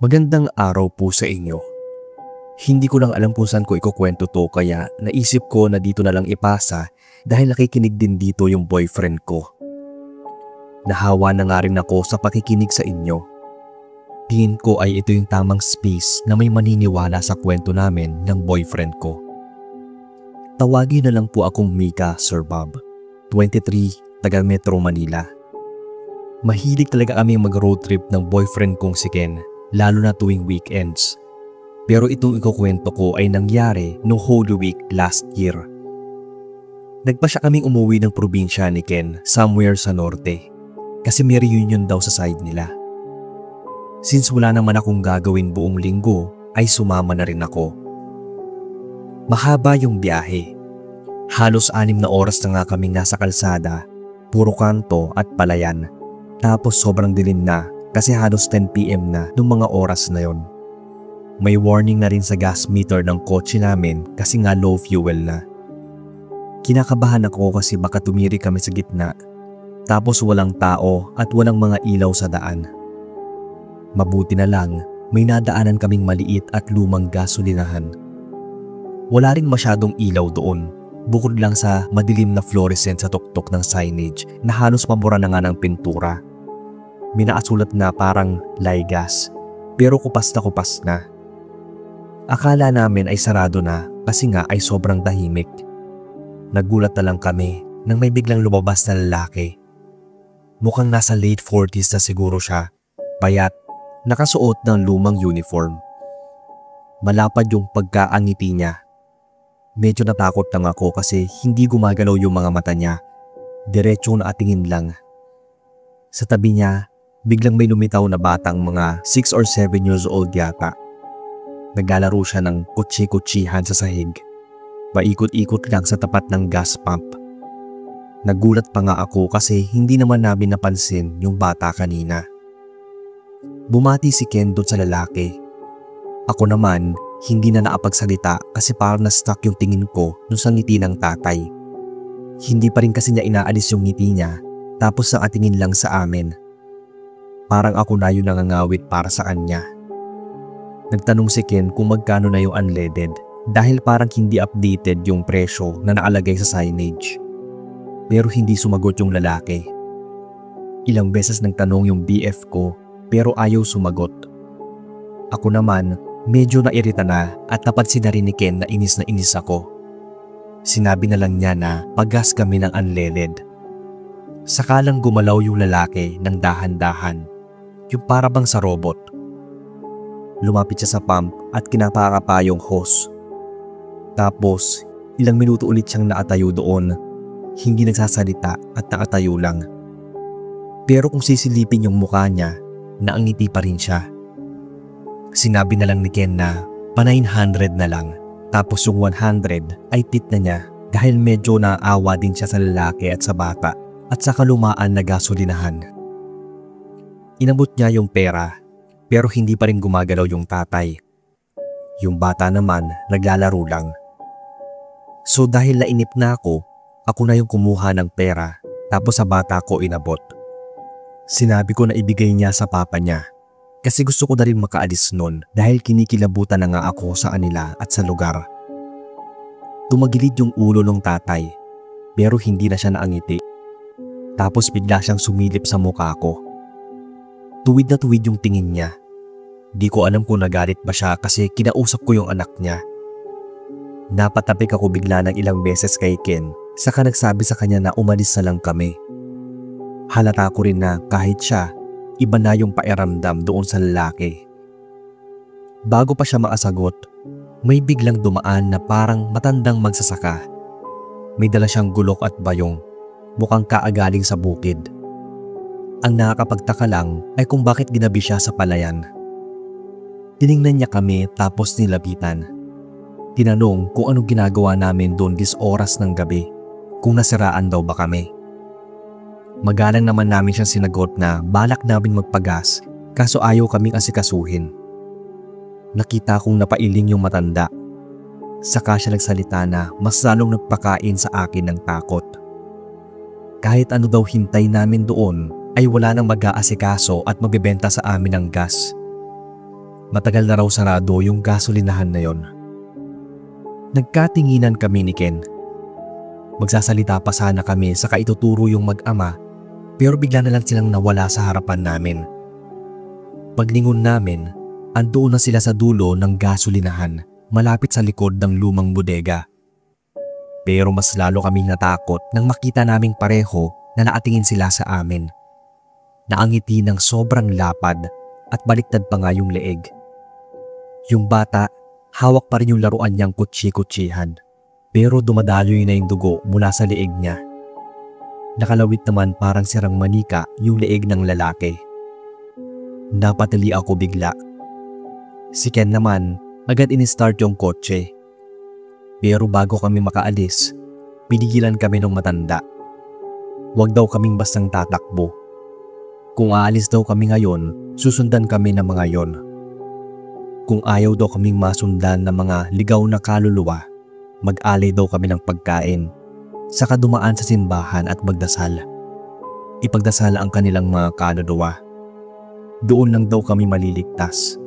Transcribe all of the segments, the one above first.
Magandang araw po sa inyo. Hindi ko lang alam kung saan ko ikukwento to kaya naisip ko na dito na lang ipasa dahil nakikinig din dito yung boyfriend ko. Nahawa na nga rin ako sa pakikinig sa inyo. Tingin ko ay ito yung tamang space na may maniniwala sa kwento namin ng boyfriend ko. Tawagin na lang po akong Mika, Sir Bob, 23, taga Metro Manila. Mahilig talaga kami mag-road trip ng boyfriend kong si Ken, lalo na tuwing weekends. Pero itong ikukwento ko ay nangyari no Holy Week last year. Nagpa siya kaming umuwi ng probinsya ni Ken somewhere sa norte kasi may reunion daw sa side nila. Since wala naman akong gagawin buong linggo ay sumama na rin ako. Mahaba yung biyahe. Halos 6 na oras na nga kaming nasa kalsada, puro kanto at palayan. Tapos sobrang dilim na kasi halos 10 PM na nung mga oras na yon. May warning na rin sa gas meter ng kotse namin kasi nga low fuel na. Kinakabahan ako kasi baka tumiri kami sa gitna. Tapos walang tao at walang mga ilaw sa daan. Mabuti na lang may nadaanan kaming maliit at lumang gasolinahan. Wala rin masyadong ilaw doon. Bukod lang sa madilim na fluorescent sa tuktok ng signage na halos mabura na nga ng pintura. May nakasulat na parang Ligas pero kupas na. Akala namin ay sarado na kasi nga ay sobrang tahimik. Nagulat na lang kami nang may biglang lumabas na lalaki. Mukhang nasa late 40s na siguro siya, payat, nakasuot ng lumang uniform. Malapad yung pagkaangiti niya. Medyo natakot lang ako kasi hindi gumagalaw yung mga mata niya. Diretso na atingin lang. Sa tabi niya, biglang may lumitaw na batang mga 6 or 7 years old yata. Naglalaro siya ng kutsi-kutsihan sa sahig. Paikot-ikot lang sa tapat ng gas pump. Nagulat pa nga ako kasi hindi naman namin napansin yung bata kanina. Bumati si Ken doon sa lalaki. Ako naman, hindi na nakapagsalita kasi parang na-stuck yung tingin ko dun sa ngiti ng tatay. Hindi pa rin kasi niya inaalis yung ngiti niya tapos nakatingin lang sa amin. Parang ako na yung nangangawit para sa kanya. Nagtanong si Ken kung magkano na yung unleaded dahil parang hindi updated yung presyo na nakalagay sa signage. Pero hindi sumagot yung lalaki. Ilang beses nagtanong yung BF ko pero ayaw sumagot. Ako naman medyo nairita na at napansin na rin ni Ken na inis ako. Sinabi na lang niya na paggas kami ng unleaded. Sakalang gumalaw yung lalaki ng dahan-dahan. Yung parabang sa robot. Lumapit siya sa pump at kinapaka pa yung hose. Tapos, ilang minuto ulit siyang nakatayo doon. Hindi nagsasalita at nakatayo lang. Pero kung sisilipin yung mukha niya, naangiti pa rin siya. Sinabi na lang ni Ken na pa 900 na lang. Tapos yung 100 ay tip na niya dahil medyo naawa din siya sa lalaki at sa bata at sa kalumaan na gasolinahan. Inabot niya yung pera pero hindi pa rin gumagalaw yung tatay. Yung bata naman naglalaro lang. So dahil nainip na ako na yung kumuha ng pera tapos sa bata ko inabot. Sinabi ko na ibigay niya sa papa niya kasi gusto ko na rin makaalis nun dahil kinikilabutan na nga ako sa kanila at sa lugar. Tumagilid yung ulo ng tatay pero hindi na siya naangiti. Tapos bigla siyang sumilip sa mukha ko. Tuwid na tuwid yung tingin niya. Di ko alam kung nagalit ba siya kasi kinausap ko yung anak niya. Napatapik ako bigla ng ilang beses kay Ken saka nagsabi sa kanya na umalis na lang kami. Halata ko rin na kahit siya, iba na yung pairamdam doon sa lalaki. Bago pa siya makasagot, may biglang dumaan na parang matandang magsasaka. May dala siyang gulok at bayong, mukhang kaagaling sa bukid. Ang nakakapagtaka lang ay kung bakit ginabi siya sa palayan. Tiningnan niya kami tapos nilapitan. Tinanong kung anong ginagawa namin doon dis oras ng gabi, kung nasiraan daw ba kami. Magalang naman namin siyang sinagot na balak namin magpagas kaso ayaw kaming asikasuhin. Nakita kong napailing yung matanda. Saka siya nagsalita na mas lalong nagpakain sa akin ng takot. Kahit ano daw hintay namin doon ay wala nang mag-aasikaso at magbebenta sa amin ng gas. Matagal na raw sarado yung gasolinahan na yon. Nagkatinginan kami ni Ken. Magsasalita pa sana kami saka ituturo yung mag-ama pero bigla na lang silang nawala sa harapan namin. Paglingon namin, andoon na sila sa dulo ng gasolinahan malapit sa likod ng lumang bodega. Pero mas lalo kaming natakot nang makita naming pareho na nakatingin sila sa amin. Naangiti ng sobrang lapad at baliktad pa nga yung leeg. Yung bata, hawak pa rin yung laruan niyang kutsi-kutsihan pero dumadaloy na yung dugo mula sa leeg niya. Nakalawit naman parang sirang manika yung leeg ng lalaki. Napatili ako bigla. Si Ken naman, agad in-start yung kotse. Pero bago kami makaalis, pinigilan kami ng matanda. Huwag daw kaming bastang tatakbo. Kung aalis daw kami ngayon, susundan kami ng mga yon. Kung ayaw daw kaming masundan ng mga ligaw na kaluluwa, mag-alay daw kami ng pagkain, saka dumaan sa simbahan at magdasal. Ipagdasal ang kanilang mga kaluluwa. Doon lang daw kami maliligtas.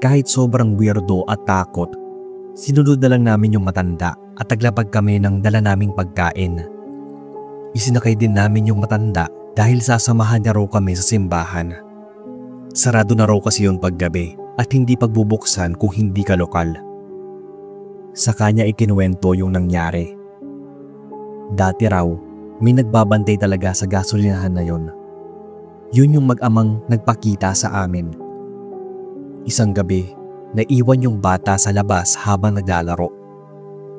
Kahit sobrang weirdo at takot, sinunod na lang namin yung matanda at taglapag kami ng dala naming pagkain. Isinakay din namin yung matanda dahil sasamahan niya raw kami sa simbahan. Sarado na raw kasi yun paggabi at hindi pagbubuksan kung hindi ka lokal. Sa kanya ikinuwento yung nangyari. Dati raw, may nagbabantay talaga sa gasolinahan na yon. Yun yung mag-amang nagpakita sa amin. Isang gabi, naiwan yung bata sa labas habang naglalaro.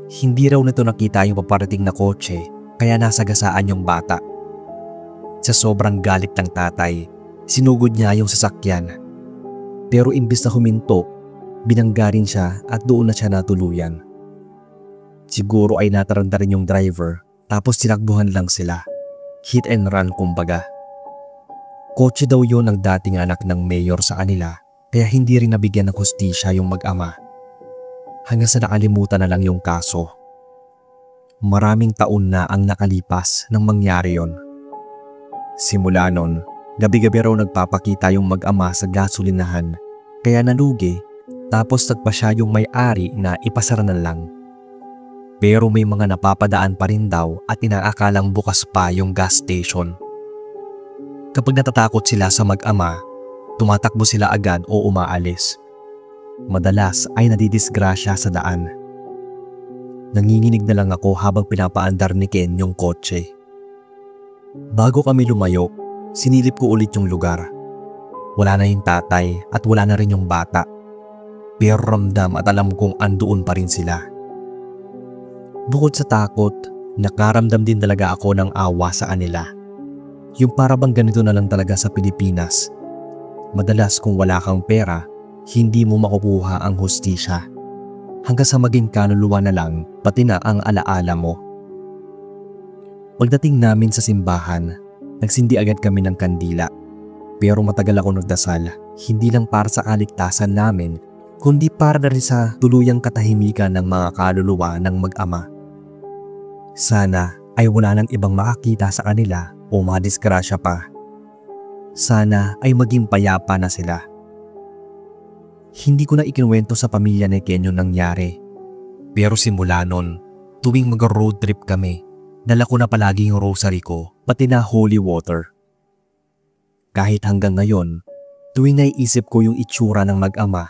Hindi raw nito nakita yung paparating na kotse kaya nasagasaan yung bata. Sa sobrang galit ng tatay, sinugod niya yung sasakyan. Pero imbis na huminto, binangga rin siya at doon na siya natuluyan. Siguro ay nataranta rin yung driver tapos tinakbuhan lang sila. Hit and run kumbaga. Kotse daw yun ng dating anak ng mayor sa kanila kaya hindi rin nabigyan ng hustisya yung mag-ama. Hanggang sa nakalimutan na lang yung kaso. Maraming taon na ang nakalipas nang mangyari yon. Simula nun, gabi-gabi raw nagpapakita yung mag-ama sa gasolinahan kaya nalugi tapos nagpa siya yung may-ari na ipasara na lang. Pero may mga napapadaan pa rin daw at inaakalang bukas pa yung gas station. Kapag natatakot sila sa mag-ama, tumatakbo sila agad o umaalis. Madalas ay nadidisgrasya sa daan. Nanginginig na lang ako habang pinapaandar ni Ken yung kotse. Bago kami lumayo, sinilip ko ulit yung lugar. Wala na yung tatay at wala na rin yung bata. Pero ramdam at alam kong andoon pa rin sila. Bukod sa takot, nakaramdam din talaga ako ng awa sa kanila. Yung para bang ganito na lang talaga sa Pilipinas. Madalas kung wala kang pera, hindi mo makukuha ang hustisya. Hanggang sa maging kaluluwa na lang, pati na ang alaala mo. Pagdating namin sa simbahan, nagsindi agad kami ng kandila. Pero matagal ako nagdasal, hindi lang para sa kaligtasan namin, kundi para na rin sa tuluyang katahimikan ng mga kaluluwa ng mag-ama. Sana ay wala nang ibang makakita sa kanila o madisgrasya pa. Sana ay maging payapa na sila. Hindi ko na ikinuwento sa pamilya ni Ken yung nangyari. Pero simula nun, tuwing mag-road trip kami, dala ko na palagi yung rosary ko, pati na holy water. Kahit hanggang ngayon, tuwing naiisip ko yung itsura ng mag-ama,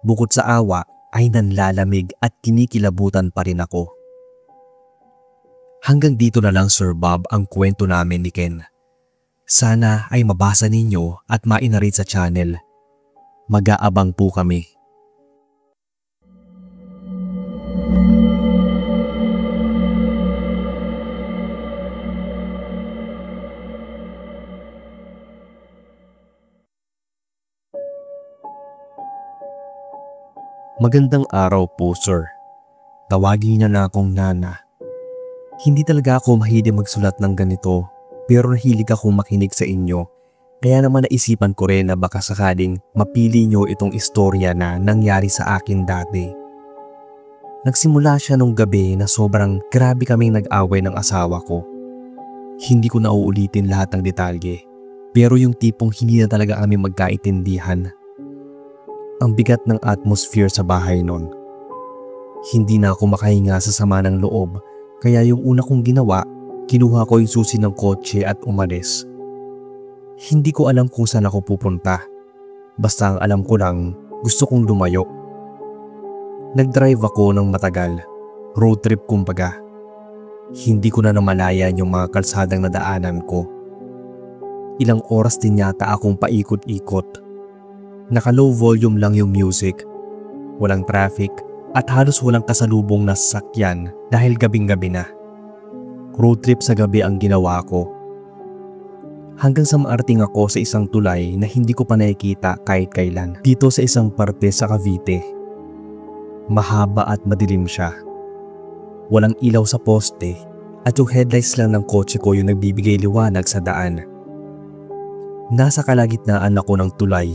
bukod sa awa ay nanlalamig at kinikilabutan pa rin ako. Hanggang dito na lang Sir Bob ang kwento namin ni Ken. Sana ay mabasa ninyo at mainarit sa channel. Mag-aabang po kami. Magandang araw po, sir. Tawagin niya na akong Nana. Hindi talaga ako mahilig magsulat ng ganito, pero nahilig akong makinig sa inyo. Kaya naman naisipan ko rin na baka sakaling mapili niyo itong istorya na nangyari sa akin dati. Nagsimula siya nung gabi na sobrang grabe kaming nag-away ng asawa ko. Hindi ko na uulitin lahat ng detalye, pero yung tipong hindi na talaga kami magkaintindihan. Ang bigat ng atmosphere sa bahay nun. Hindi na ako makahinga sa sama ng loob, kaya yung una kong ginawa, kinuha ko yung susi ng kotse at umalis. Hindi ko alam kung saan ako pupunta. Basta ang alam ko lang, gusto kong lumayo. Nag-drive ako ng matagal. Road trip kumbaga. Hindi ko na namalayan yung mga kalsadang nadaanan ko. Ilang oras din yata akong paikot-ikot. Naka-low volume lang yung music. Walang traffic at halos walang kasalubong na sasakyan dahil gabing-gabi na. Road trip sa gabi ang ginawa ko. Hanggang sa maarating ako sa isang tulay na hindi ko pa nakikita kahit kailan. Dito sa isang parte sa Cavite. Mahaba at madilim siya. Walang ilaw sa poste at yung headlights lang ng kotse ko yung nagbibigay liwanag sa daan. Nasa kalagitnaan ako ng tulay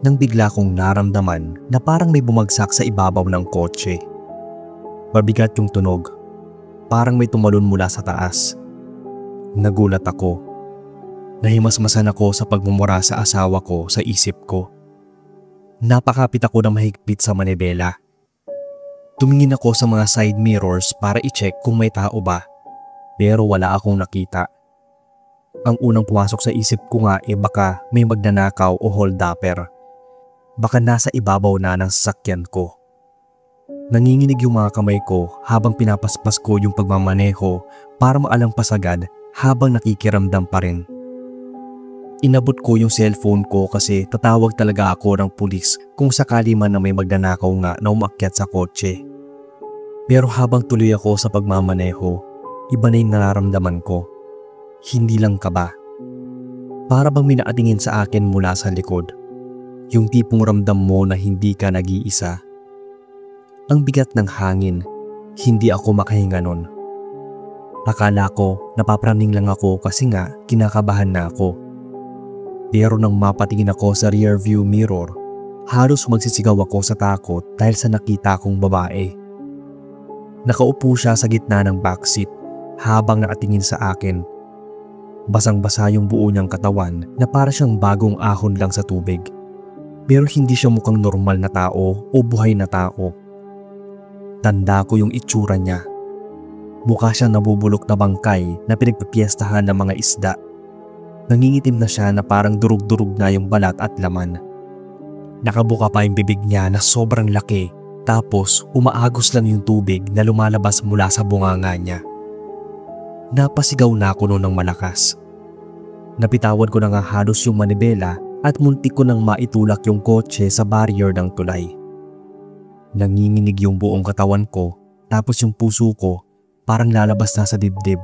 nang bigla kong naramdaman na parang may bumagsak sa ibabaw ng kotse. Mabigat yung tunog. Parang may tumalon mula sa taas. Nagulat ako. Nahimasmasan ako sa pagmumura sa asawa ko sa isip ko. Napakapit ako na mahigpit sa manibela. Tumingin ako sa mga side mirrors para i-check kung may tao ba. Pero wala akong nakita. Ang unang pumasok sa isip ko nga baka may magnanakaw o hold-upper. Baka nasa ibabaw na ng sasakyan ko. Nanginginig yung mga kamay ko habang pinapaspas ko yung pagmamaneho para maalampasagad habang nakikiramdam pa rin. Inabot ko yung cellphone ko kasi tatawag talaga ako ng pulis kung sakali man na may magnanakaw nga na umakyat sa kotse. Pero habang tuloy ako sa pagmamaneho, iba na yung nararamdaman ko. Hindi lang kaba. Para bang may nakatingin sa akin mula sa likod. Yung tipong ramdam mo na hindi ka nag-iisa. Ang bigat ng hangin, hindi ako makahinga nun. Akala ko napapraning lang ako kasi nga kinakabahan na ako. Pero nang mapatingin ako sa rear view mirror, halos magsisigaw ako sa takot dahil sa nakita kong babae. Nakaupo siya sa gitna ng backseat habang nakatingin sa akin. Basang-basa yung buo niyang katawan na para siyang bagong ahon lang sa tubig. Pero hindi siya mukhang normal na tao o buhay na tao. Tanda ko yung itsura niya. Mukha siyang nabubulok na bangkay na pinagpipiestahan ng mga isda. Nangingitim na siya na parang durug-durug na yung balat at laman. Nakabuka pa yung bibig niya na sobrang laki, tapos umaagos lang yung tubig na lumalabas mula sa bunganga niya. Napasigaw na ako noon ng malakas. Napitawan ko na nga halos yung manibela at muntik ko nang maitulak yung kotse sa barrier ng tulay. Nanginginig yung buong katawan ko, tapos yung puso ko parang lalabas na sa dibdib.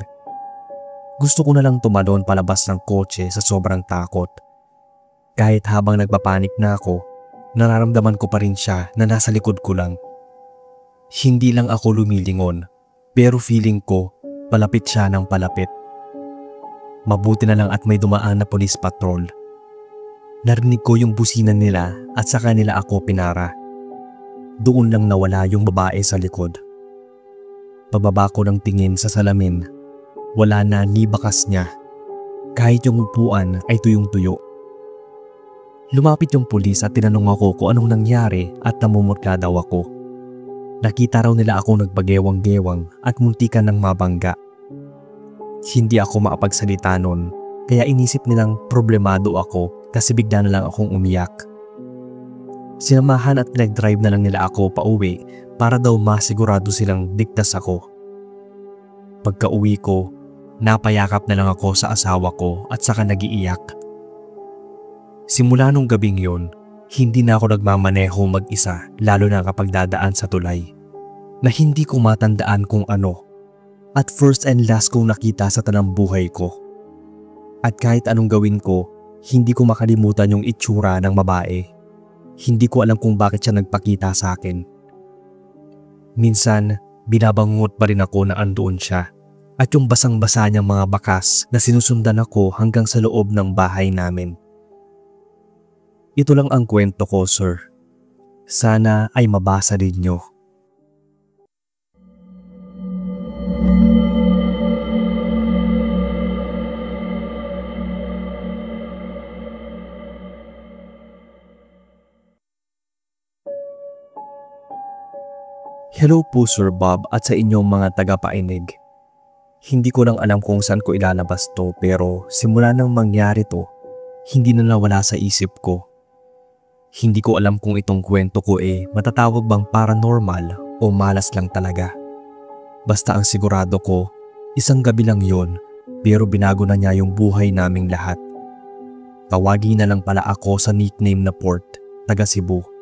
Gusto ko na lang tumalon palabas ng kotse sa sobrang takot. Kahit habang nagpapanik na ako, nararamdaman ko pa rin siya na nasa likod ko lang. Hindi lang ako lumilingon, pero feeling ko palapit siya ng palapit. Mabuti na lang at may dumaan na police patrol. Narinig ko yung busina nila at saka nila ako pinara. Doon lang nawala yung babae sa likod. Pababa ko ng tingin sa salamin. Wala na ni bakas niya. Kahit yung upuan ay tuyong-tuyo. Lumapit yung pulis at tinanong ako kung anong nangyari at namumutla daw ako. Nakita raw nila akong nagbagewang-gewang at muntikan ng mabangga. Hindi ako makapagsalita nun, kaya inisip nilang problemado ako kasi bigla na lang akong umiyak. Sinamahan at nag-drive na lang nila ako pauwi para daw masigurado silang ligtas ako. Pagka-uwi ko, napayakap na lang ako sa asawa ko at saka nagiiyak. Simula nung gabing yon, hindi na ako nagmamaneho mag-isa lalo na kapag dadaan sa tulay. Na hindi ko matandaan kung ano at first and last kong nakita sa tanang buhay ko. At kahit anong gawin ko, hindi ko makalimutan yung itsura ng babae. Hindi ko alam kung bakit siya nagpakita sa akin. Minsan, binabangungot pa rin ako na andoon siya at yung basang-basa niyang mga bakas na sinusundan ako hanggang sa loob ng bahay namin. Ito lang ang kwento ko, sir. Sana ay mabasa din niyo. Hello po Sir Bob at sa inyong mga tagapainig. Hindi ko lang alam kung saan ko ilalabas to pero simula nang mangyari to, hindi na nawala sa isip ko. Hindi ko alam kung itong kwento ko matatawag bang paranormal o malas lang talaga. Basta ang sigurado ko, isang gabi lang yon pero binago na niya yung buhay naming lahat. Tawagin na lang pala ako sa nickname na Port, taga Cebu.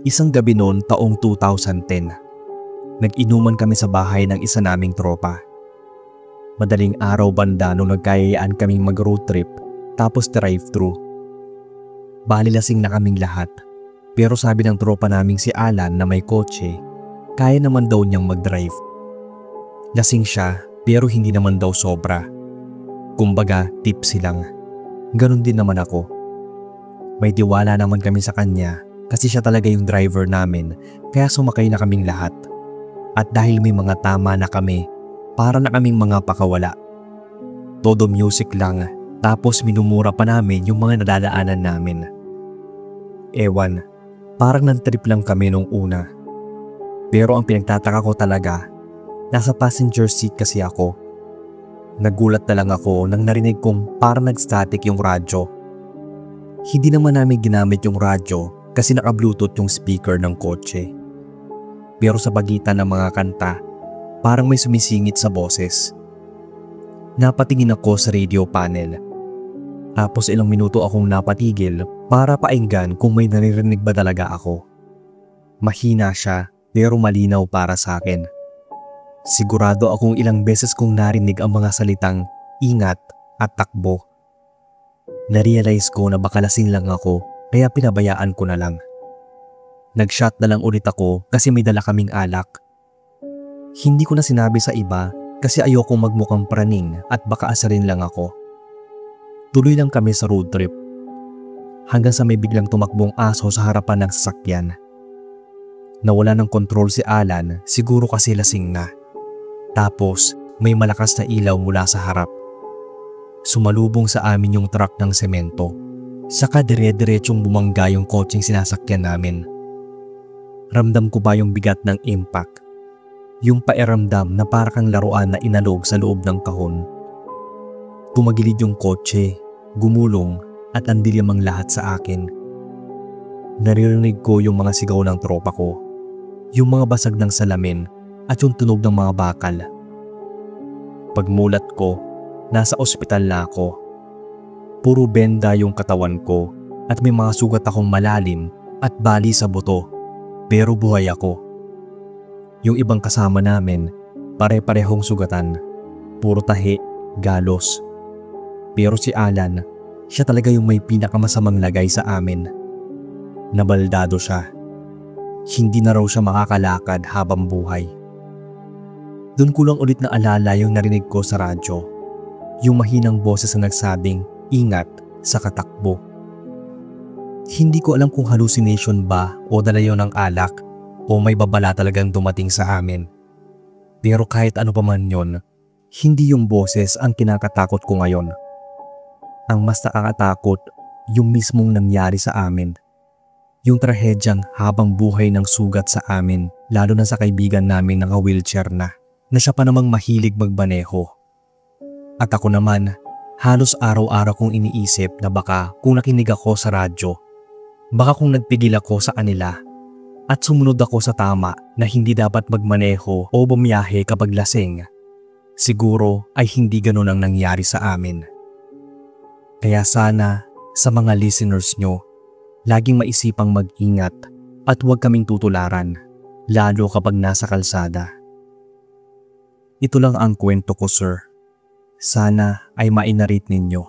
Isang gabi noon taong 2010, nag-inuman kami sa bahay ng isa naming tropa. Madaling araw banda nung nagkayayaan kaming mag-road trip tapos drive-thru. Bali lasing na kaming lahat pero sabi ng tropa naming si Alan na may kotse, kaya naman daw niyang mag-drive. Lasing siya pero hindi naman daw sobra. Kumbaga tipsy lang. Ganon din naman ako. May tiwala naman kami sa kanya. Kasi siya talaga yung driver namin kaya sumakay na kaming lahat. At dahil may mga tama na kami, para na kaming mga pakawala. Todo music lang tapos minumura pa namin yung mga nadadaanan namin. Ewan, parang nan-trip lang kami nung una. Pero ang pinagtataka ko talaga, nasa passenger seat kasi ako. Nagulat na lang ako nang narinig kong parang nag-static yung radyo. Hindi naman namin ginamit yung radyo kasi naka-bluetooth yung speaker ng kotse. Pero sa pagitan ng mga kanta, parang may sumisingit sa boses. Napatingin ako sa radio panel. Tapos ilang minuto akong napatigil para painggan kung may naririnig ba talaga ako. Mahina siya pero malinaw para sa akin. Sigurado akong ilang beses kong narinig ang mga salitang ingat at takbo. Narealize ko na baka lasing lang ako kaya pinabayaan ko na lang. Nag-shot na lang ulit ako kasi may dala kaming alak. Hindi ko na sinabi sa iba kasi ayokong magmukhang praning at baka asarin lang ako. Tuloy lang kami sa road trip. Hanggang sa may biglang tumakbong aso sa harapan ng sasakyan. Nawala ng kontrol si Alan, siguro kasi lasing na. Tapos may malakas na ilaw mula sa harap. Sumalubong sa amin yung truck ng semento. Saka dire-diretsong bumangga yung kotseng sinasakyan namin. Ramdam ko ba yung bigat ng impact? Yung pairamdam na parang laruan na inalog sa loob ng kahon. Tumagilid yung kotse, gumulong at andilyam ang lahat sa akin. Naririnig ko yung mga sigaw ng tropa ko, yung mga basag ng salamin at yung tunog ng mga bakal. Pagmulat ko, nasa ospital na ako. Puro benda yung katawan ko at may mga sugat akong malalim at bali sa buto, pero buhay ako. Yung ibang kasama namin, pare-parehong sugatan, puro tahi, galos. Pero si Alan, siya talaga yung may pinakamasamang lagay sa amin. Nabaldado siya. Hindi na raw siya makakalakad habang buhay. Doon ko lang ulit naalala yung narinig ko sa radyo. Yung mahinang boses na nagsabing, ingat sa katakbo. Hindi ko alam kung hallucination ba o dala yun ng alak o may babala talagang dumating sa amin. Pero kahit ano pa man yun, hindi yung boses ang kinakatakot ko ngayon. Ang mas nakakatakot, yung mismong nangyari sa amin. Yung trahedyang habang buhay ng sugat sa amin, lalo na sa kaibigan namin na wheelchair na siya pa namang mahilig magbaneho. At ako naman, halos araw-araw kong iniisip na baka kung nakinig ako sa radyo, baka kung nagpigil ako sa kanila at sumunod ako sa tama na hindi dapat magmaneho o bumiyahe kapag lasing, siguro ay hindi ganun ang nangyari sa amin. Kaya sana sa mga listeners nyo, laging maisipang mag-ingat at huwag kaming tutularan, lalo kapag nasa kalsada. Ito lang ang kwento ko, sir. Sana ay mainarate ninyo.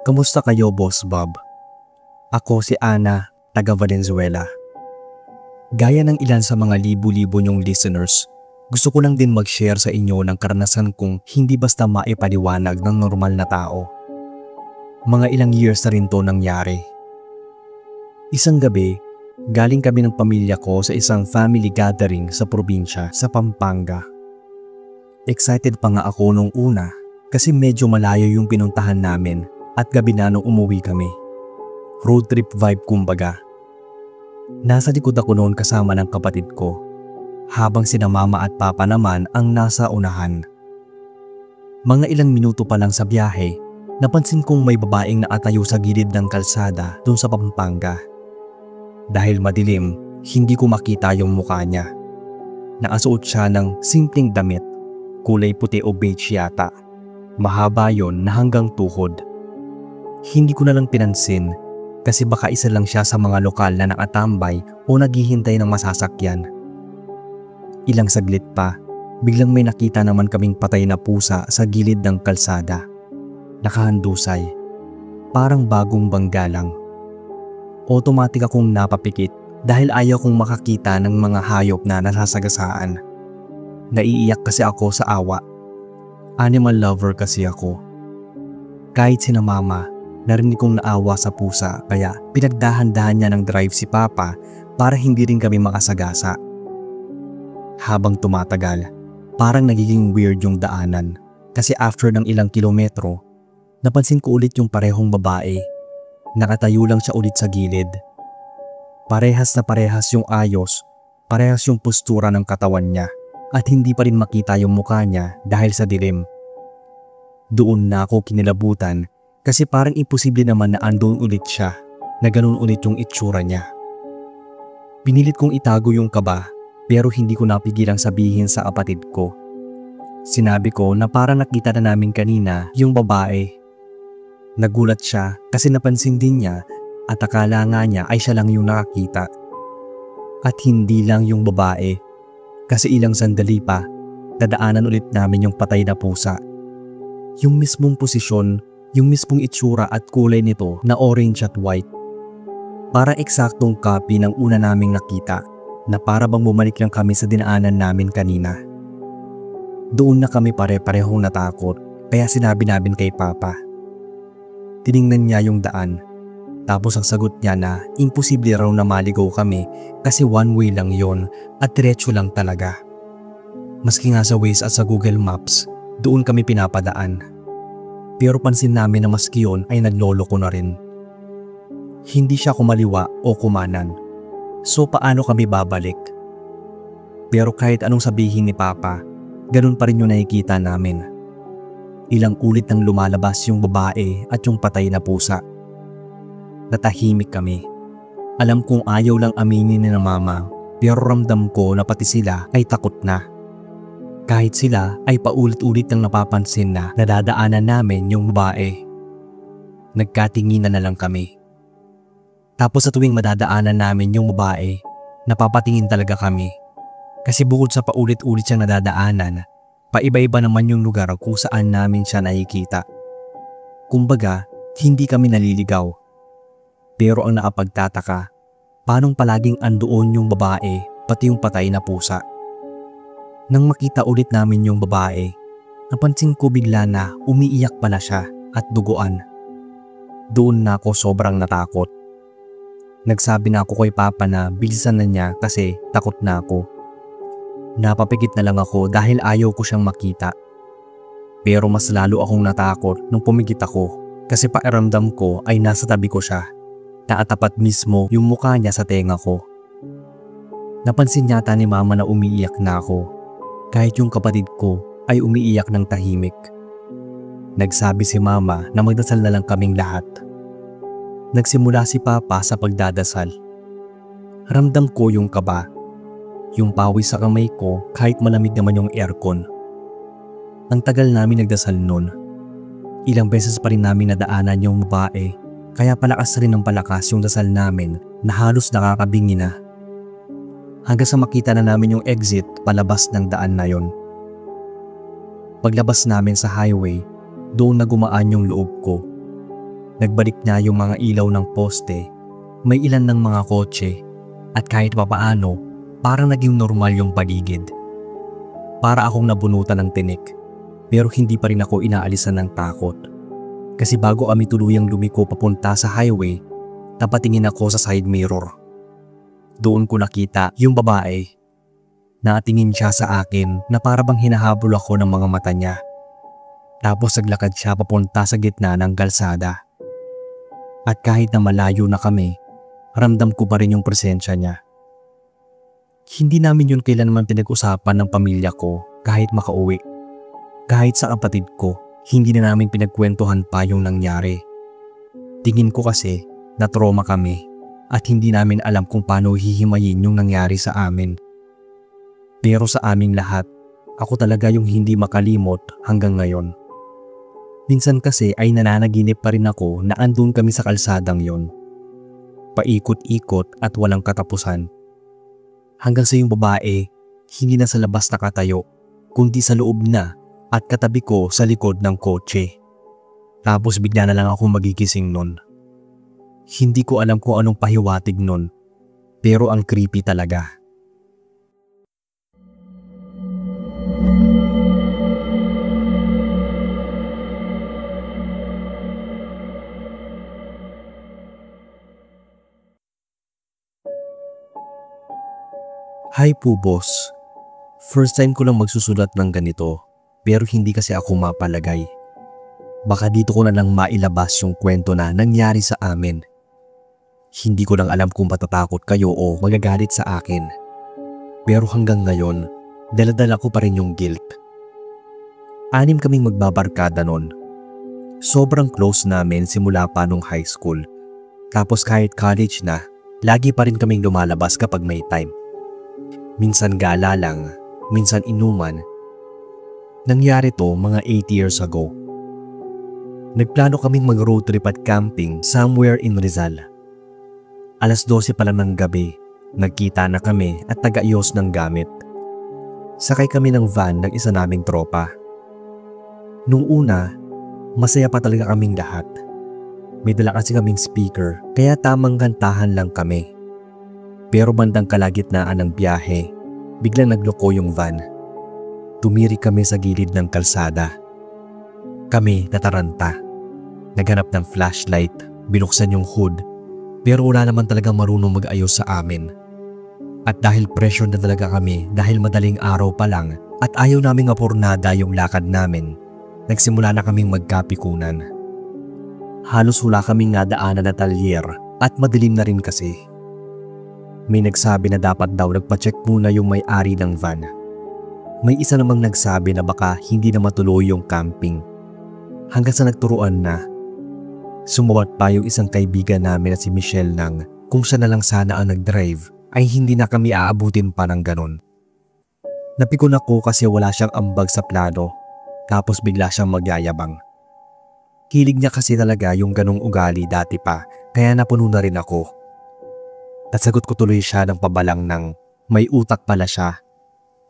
Kamusta kayo, Boss Bob? Ako si Ana, taga Valenzuela. Gaya ng ilan sa mga libu-libo nyong listeners, gusto ko lang din mag-share sa inyo ng karanasan kong hindi basta maipaliwanag ng normal na tao. Mga ilang years na rin to nangyari. Isang gabi, Galing kami ng pamilya ko sa isang family gathering sa probinsya sa Pampanga. Excited pa nga ako nung una kasi medyo malayo yung pinuntahan namin at gabi na nung umuwi kami. Road trip vibe kumbaga. Nasa likod ako noon kasama ng kapatid ko, habang sina mama at papa naman ang nasa unahan. Mga ilang minuto pa lang sa biyahe, napansin kong may babaeng nakatayo sa gilid ng kalsada doon sa Pampanga. Dahil madilim, hindi ko makita yung mukha niya. Nakasuot siya ng simpleng damit, kulay puti o beige yata. Mahaba yon na hanggang tuhod. Hindi ko na lang pinansin kasi baka isa lang siya sa mga lokal na nakatambay o naghihintay ng masasakyan. Ilang saglit pa, biglang may nakita naman kaming patay na pusa sa gilid ng kalsada. Nakahandusay, parang bagong banggalang. Automatic akong napapikit dahil ayaw kong makakita ng mga hayop na nasasagasaan. Naiiyak kasi ako sa awa. Animal lover kasi ako. Kahit sina mama, narinig kong naawa sa pusa kaya pinagdahan-dahan niya ng drive si papa para hindi rin kami makasagasa. Habang tumatagal, parang nagiging weird yung daanan kasi after ng ilang kilometro, napansin ko ulit yung parehong babae. Nakatayo lang siya ulit sa gilid. Parehas na parehas yung ayos, parehas yung postura ng katawan niya at hindi pa rin makita yung mukha niya dahil sa dilim. Doon na ako kinilabutan kasi parang imposible naman na andun ulit siya, na ganun ulit yung itsura niya. Pinilit kong itago yung kaba pero hindi ko napigilang sabihin sa kapatid ko. Sinabi ko na parang nakita na namin kanina yung babae. Nagulat siya kasi napansin din niya at akala nga niya ay siya lang yung nakakita. At hindi lang yung babae kasi ilang sandali pa dadaanan ulit namin yung patay na pusa. Yung mismong posisyon, yung mismong itsura at kulay nito na orange at white. Parang eksaktong copy ng una naming nakita na para bang bumalik lang kami sa dinaanan namin kanina. Doon na kami pare-parehong natakot kaya sinabi namin kay papa. Tiningnan niya yung daan. Tapos ang sagot niya na imposible raw na maligaw kami kasi one way lang yon at diretso lang talaga. Maski nga sa Waze at sa Google Maps, doon kami pinapadaan. Pero pansin namin na maski yun ay nagloloko na rin. Hindi siya kumaliwa o kumanan. So paano kami babalik? Pero kahit anong sabihin ni papa, ganun pa rin yung nakikita namin. Ilang ulit nang lumalabas yung babae at yung patay na pusa. Natahimik kami. Alam kong ayaw lang aminin ni na mama pero ramdam ko na pati sila ay takot na. Kahit sila ay paulit-ulit nang napapansin na nadadaanan namin yung babae. Nagkatinginan na lang kami. Tapos sa tuwing madadaanan namin yung babae, napapatingin talaga kami. Kasi bukod sa paulit-ulit siyang nadadaanan, paiba-iba naman yung lugar kung saan namin siya nakikita. Kumbaga, hindi kami naliligaw. Pero ang nakapagtataka, paanong palaging andoon yung babae pati yung patay na pusa. Nang makita ulit namin yung babae, napansin ko bigla na umiiyak pala siya at duguan. Doon na ako sobrang natakot. Nagsabi na ako kay papa na bilisan na niya kasi takot na ako. Napapikit na lang ako dahil ayaw ko siyang makita. Pero mas lalo akong natakot nung pumigit ako kasi pakiramdam ko ay nasa tabi ko siya. Nakatapat mismo yung mukha niya sa tenga ko. Napansin yata ni mama na umiiyak na ako. Kahit yung kapatid ko ay umiiyak ng tahimik. Nagsabi si mama na magdasal na lang kaming lahat. Nagsimula si papa sa pagdadasal. Ramdam ko yung kaba. Yung pawis sa kamay ko kahit malamig naman yung aircon. Ang tagal namin nagdasal nun. Ilang beses pa rin namin nadaanan yung babae. Kaya palakas rin ng palakas yung dasal namin na halos nakakabingi na. Hanggang sa makita na namin yung exit palabas ng daan na yon. Paglabas namin sa highway, doon na gumaan yung loob ko. Nagbalik na yung mga ilaw ng poste, may ilan ng mga kotse, at kahit papaano, parang naging normal yung paligid. Para akong nabunutan ng tinik, pero hindi pa rin ako inaalisan ng takot. Kasi bago kami tuluyang lumiko papunta sa highway, napatingin ako sa side mirror. doon ko nakita yung babae. Nakatingin siya sa akin na para bang hinahabol ako ng mga mata niya. Tapos naglakad siya papunta sa gitna ng kalsada. At kahit na malayo na kami, ramdam ko pa rin yung presensya niya. Hindi namin yun kailanman pinag-usapan ng pamilya ko kahit makauwi. Kahit sa kapatid ko, hindi na namin pinagkwentuhan pa yung nangyari. Tingin ko kasi na trauma kami at hindi namin alam kung paano hihimayin yung nangyari sa amin. Pero sa aming lahat, ako talaga yung hindi makalimot hanggang ngayon. Minsan kasi ay nananaginip pa rin ako na andun kami sa kalsadang yon. Paikot-ikot at walang katapusan. Hanggang sa yung babae, hindi na sa labas nakatayo, kundi sa loob na at katabi ko sa likod ng kotse. Tapos bigla na lang ako magigising nun. Hindi ko alam kung anong pahiwatig nun, pero ang creepy talaga. Hi po boss. First time ko lang magsusulat ng ganito, pero hindi kasi ako mapalagay. Baka dito ko na lang mailabas yung kwento na nangyari sa amin. Hindi ko lang alam kung matatakot kayo o magagalit sa akin. Pero hanggang ngayon, dala-dala ko pa rin yung guilt. 6 kaming magbabarkada nun. Sobrang close namin simula pa nung high school. Tapos kahit college na, lagi pa rin kaming lumalabas kapag may time. Minsan gala lang, minsan inuman. Nangyari to mga 8 years ago. Nagplano kaming mag-road trip at camping somewhere in Rizal. 12:00 pa lang ng gabi, nagkita na kami at nag-ayos ng gamit. Sakay kami ng van ng isa naming tropa. Nung una, masaya pa talaga kaming lahat. May dala kasi kaming speaker kaya tamang kantahan lang kami. Pero bandang kalagitnaan ng biyahe, biglang nagloko yung van. Tumiri kami sa gilid ng kalsada. Kami nataranta. Naghanap ng flashlight, binuksan yung hood, pero wala naman talagang marunong mag-ayos sa amin. At dahil pressure na talaga kami dahil madaling araw pa lang at ayaw naming apurnada yung lakad namin, nagsimula na kaming magkapikunan. Halos wala kaming nadaanan na talyer at madilim na rin kasi. May nagsabi na dapat daw nagpa-check muna yung may-ari ng van. May isa namang nagsabi na baka hindi na matuloy yung camping. Hanggang sa nagturuan na. Sumawat pa yung isang kaibigan namin na si Michelle nang kung siya na lang sana ang nag-drive ay hindi na kami aabutin pa ng ganon. Napikon ako kasi wala siyang ambag sa plano tapos bigla siyang magyayabang. Hilig niya kasi talaga yung ganong ugali dati pa kaya napuno na rin ako. Nasagot ko tuloy siya ng pabalang ng may utak pala siya.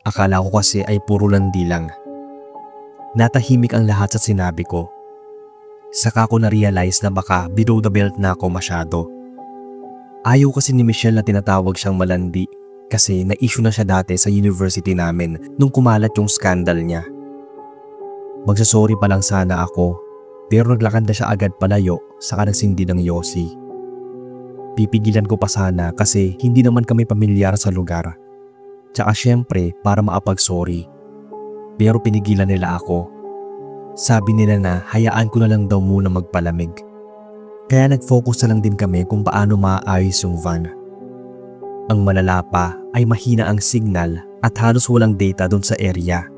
Akala ko kasi ay puro landi lang. Natahimik ang lahat sa sinabi ko. Saka ko na-realize na baka below the belt na ako masyado. Ayaw kasi ni Michelle na tinatawag siyang malandi kasi na-issue na siya dati sa university namin nung kumalat yung scandal niya. Magsasorry pa lang sana ako pero naglakad na siya agad palayo saka nagsindi ng yosi. Pipigilan ko pa sana kasi hindi naman kami pamilyar sa lugar. Tsaka syempre para maapag-sorry. Pero pinigilan nila ako. Sabi nila na hayaan ko na lang daw muna magpalamig. Kaya nag-focus na lang din kami kung paano maayos yung van. Ang malala pa ay mahina ang signal at halos walang data doon sa area.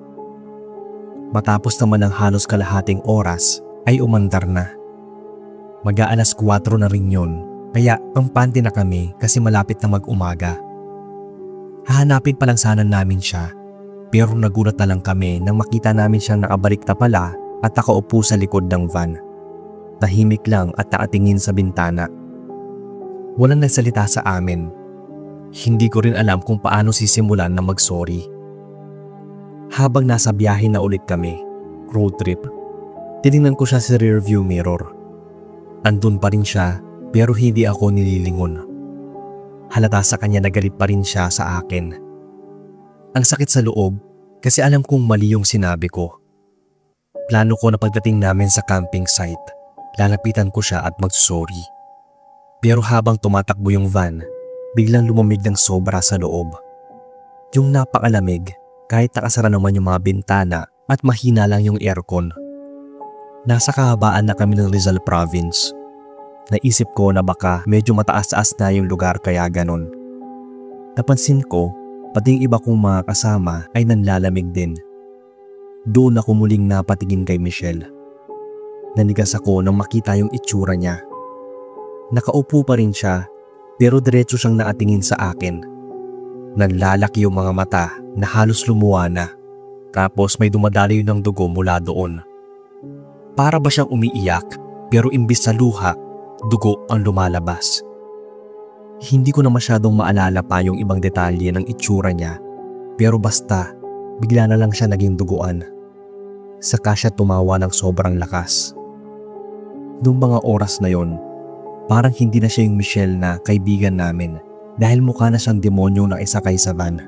Matapos naman ng halos kalahating oras ay umandar na. Mag-aalas 4 na rin yun. Kaya pampante na kami kasi malapit na mag-umaga. Hahanapin pa lang sana namin siya pero nagulat na lang kami nang makita namin siyang nakabalik na pala at nakaupo sa likod ng van. Tahimik lang at nakatingin sa bintana. Walang nagsalita sa amin. Hindi ko rin alam kung paano sisimulan na mag-sorry. Habang nasa biyahe na ulit kami, road trip, tinignan ko siya sa rearview mirror. Andun pa rin siya pero hindi ako nililingon. Halata sa kanya na galit pa rin siya sa akin. Ang sakit sa loob kasi alam kong mali yung sinabi ko. Plano ko na pagdating namin sa camping site, lalapitan ko siya at magsorry. Pero habang tumatakbo yung van, biglang lumamig ng sobra sa loob. Yung napakalamig kahit nakasara naman yung mga bintana at mahina lang yung aircon. Nasa kahabaan na kami ng Rizal Province. Naisip ko na baka medyo mataas-taas na yung lugar kaya ganon. Napansin ko, pati yung iba kong mga kasama ay nanlalamig din. Doon ako muling napatingin kay Michelle. Nanigas ako nang makita yung itsura niya. Nakaupo pa rin siya pero diretso siyang naatingin sa akin. Nanlalaki yung mga mata na halos lumuwa na. Tapos may dumadaloy ng dugo mula doon. Para ba siyang umiiyak pero imbis sa luha, dugo ang lumalabas. Hindi ko na masyadong maalala pa yung ibang detalye ng itsura niya pero basta bigla na lang siya naging duguan. Saka siya tumawa ng sobrang lakas. Noong mga oras na yon, parang hindi na siya yung Michelle na kaibigan namin dahil mukha na siyang demonyo na isakay sa van.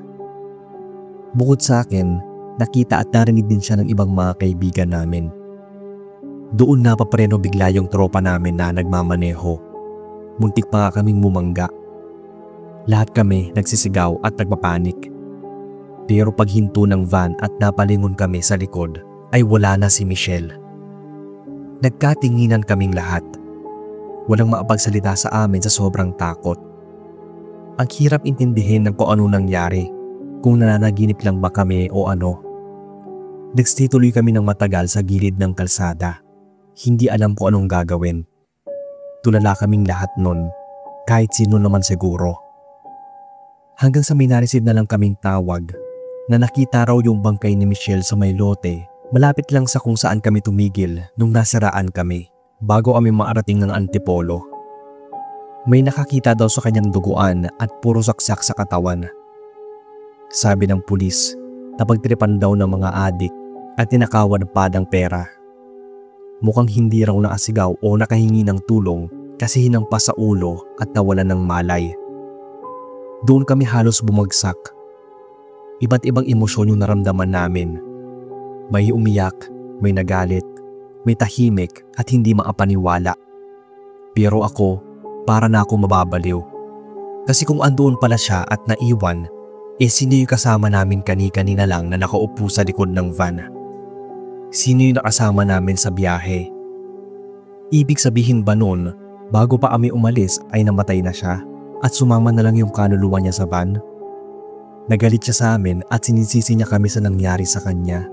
Bukod sa akin, nakita at narinig din siya ng ibang mga kaibigan namin. Doon napapreno bigla yung tropa namin na nagmamaneho. Muntik pa nga kaming mumangga. Lahat kami nagsisigaw at nagpapanik. Pero paghinto ng van at napalingon kami sa likod ay wala na si Michelle. Nagkatinginan kaming lahat. Walang makapagsalita sa amin sa sobrang takot. Ang hirap intindihin ng kung ano nangyari, kung nananaginip lang ba kami o ano. Nagstay tuloy kami ng matagal sa gilid ng kalsada. Hindi alam ko anong gagawin. Tulala kaming lahat nun, kahit sino naman siguro. Hanggang sa may nareceive na lang kaming tawag na nakita raw yung bangkay ni Michelle sa may lote malapit lang sa kung saan kami tumigil nung nasiraan kami bago kami maarating ng Antipolo. May nakakita daw sa kanyang duguan at puro saksak sa katawan. Sabi ng pulis, napagtripan daw ng mga adik at tinakawan pa ng pera. Mukhang hindi raw nakasigaw o nakahingi ng tulong kasi hinampas sa ulo at nawalan ng malay. Doon kami halos bumagsak. Iba't ibang emosyon yung naramdaman namin. May umiyak, may nagalit, may tahimik at hindi makapaniwala. Pero ako, para na ako mababaliw. Kasi kung andoon pala siya at naiwan, sino yung kasama namin kani-kanina lang na nakaupo sa likod ng van? Sino yung nakasama namin sa biyahe? Ibig sabihin ba nun, bago pa kami umalis ay namatay na siya at sumama na lang yung kaluluwa niya sa van? Nagalit siya sa amin at sinisisi niya kami sa nangyari sa kanya.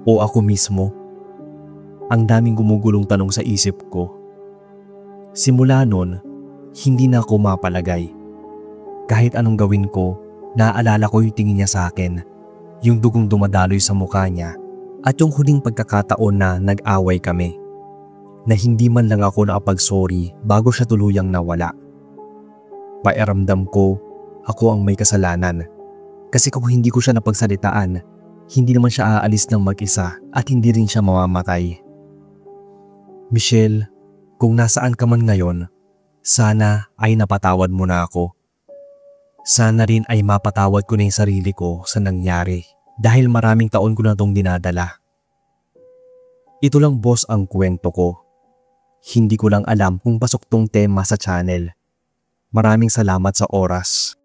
O ako mismo? Ang daming gumugulong tanong sa isip ko. Simula nun, hindi na ako mapalagay. Kahit anong gawin ko, naaalala ko yung tingin niya sa akin, yung dugong dumadaloy sa mukha niya, at yung huling pagkakataon na nag-away kami. Na hindi man lang ako nakapag-sorry bago siya tuluyang nawala. Pakiramdam ko, ako ang may kasalanan. Kasi kung hindi ko siya napagsalitaan, hindi naman siya aalis ng mag-isa at hindi rin siya mamamatay. Michelle, kung nasaan ka man ngayon, sana ay napatawad mo na ako. Sana rin ay mapatawad ko na yung sarili ko sa nangyari dahil maraming taon ko na itong dinadala. Ito lang boss ang kwento ko. Hindi ko lang alam kung pasok tong tema sa channel. Maraming salamat sa oras.